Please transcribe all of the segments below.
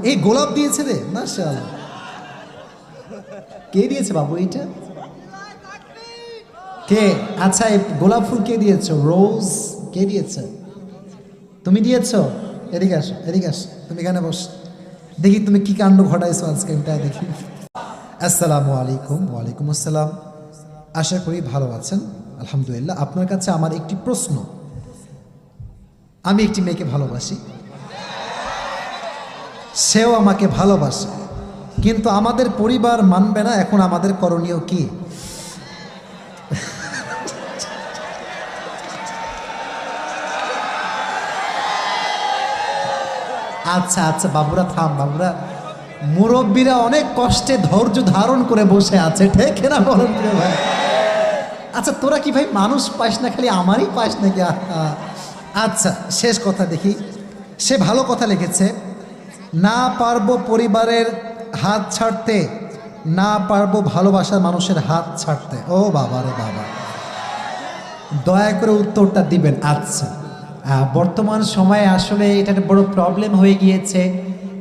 এই গোলাপ দিয়েছে রে, মাশাআল্লাহ। কে দিয়েছে বাবু এইটা? কে? আচ্ছা, এই গোলাপ ফুল কে দিয়েছো? রোজ কে দিয়েছে? তুমি দিয়েছো? এদিকে আসো, এদিকে আসো, তুমি এখানে বস, দেখি তুমি কি কাণ্ড ঘটাইছো আজকে, এটা দেখি। আসসালামু আলাইকুম। ওয়ালাইকুম আসসালাম। আশা করি ভালো আছেন, আলহামদুলিল্লাহ। আপনার কাছে আমার একটি প্রশ্ন। আমি একটি মেয়েকে ভালোবাসি, সেও আমাকে ভালোবাসে, কিন্তু আমাদের পরিবার মানবে না। এখন আমাদের করণীয় কি? আচ্ছা আচ্ছা বাবুরা থাম, বাবুরা, মুরব্বীরা অনেক কষ্টে ধৈর্য ধারণ করে বসে আছে, ঠিক না বলেন ভাই? আচ্ছা, তোরা কি ভাই মানুষ পাস না, খালি আমারই পাস নাকি? আচ্ছা, শেষ কথা দেখি। সে ভালো কথা লিখেছে, না পারবো পরিবারের হাত ছাড়তে, না পারবো ভালোবাসার মানুষের হাত ছাড়তে। ও বাবা রে বাবা, দয়া করে উত্তরটা দিবেন। আচ্ছা, বর্তমান সময়ে আসলে এটা একটা বড় প্রবলেম হয়ে গিয়েছে।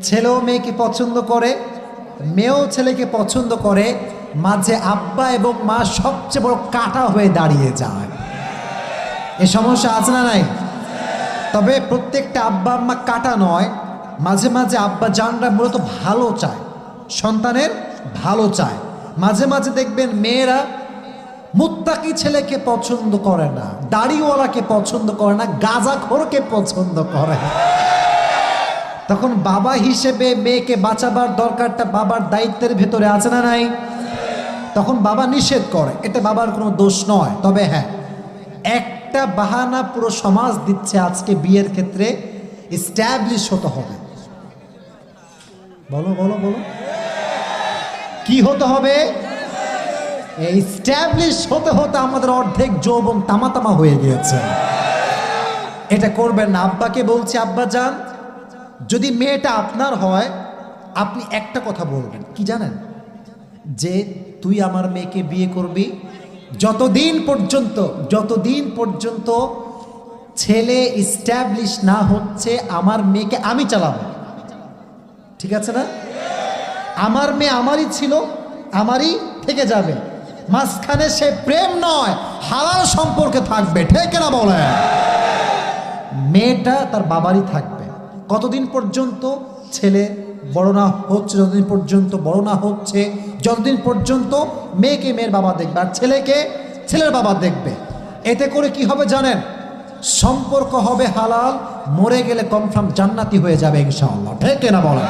ছেলেও মেয়েকে পছন্দ করে, মেয়েও ছেলেকে পছন্দ করে, মাঝে আব্বা এবং মা সবচেয়ে বড় কাঁটা হয়ে দাঁড়িয়ে যায়। এ সমস্যা আছে না নাই? তবে প্রত্যেকটা আব্বা আম্মা কাঁটা নয়, মাঝে মাঝে আব্বা জানরা মূলত ভালো চায়, সন্তানের ভালো চায়। মাঝে মাঝে দেখবেন মেয়েরা মুত্তাকি ছেলেকে পছন্দ করে না, দাড়িওয়ালাকে পছন্দ করে না, গাঁজাখোরকে পছন্দ করে। তখন বাবা হিসেবে মেয়েকে বাঁচাবার দরকারটা বাবার দায়িত্বের ভেতরে আছে না নাই? তখন বাবা নিষেধ করে, এটা বাবার কোনো দোষ নয়। তবে হ্যাঁ, একটা বাহানা পুরো সমাজ দিচ্ছে আজকে বিয়ের ক্ষেত্রে এস্টাবলিশ হতে হবে। বলো বলো বলো, কি হতে হবে? এস্টাবলিশ হতে হতে আমাদের অর্ধেক যৌবন তামা তামা হয়ে গিয়েছে। এটা করবেন না। আব্বাকে বলছি, আব্বা যান, যদি মেয়েটা আপনার হয়, আপনি একটা কথা বলবেন, কি জানেন? যে তুই আমার মেয়েকে বিয়ে করবি যতদিন পর্যন্ত ছেলে এস্টাবলিশ না হচ্ছে, আমার মেয়েকে আমি চালাবো। ঠিক আছে না? আমার মেয়ে আমারই ছিল, আমারই থেকে যাবে। মাঝখানে সে প্রেম নয়, হালাল সম্পর্কে থাকবে। ঠিক না বলে? মেয়েটা তার বাবারই থাকবে কতদিন পর্যন্ত ছেলে বড় না হচ্ছে, যতদিন পর্যন্ত বড় না হচ্ছে, যতদিন পর্যন্ত মেয়েকে মেয়ের বাবা দেখবে আর ছেলেকে ছেলের বাবা দেখবে। এতে করে কি হবে জানেন? সম্পর্ক হবে হালাল, মরে গেলে কনফার্ম জান্নাতি হয়ে যাবে ইনশাআল্লাহ। ঠিক না বলেন?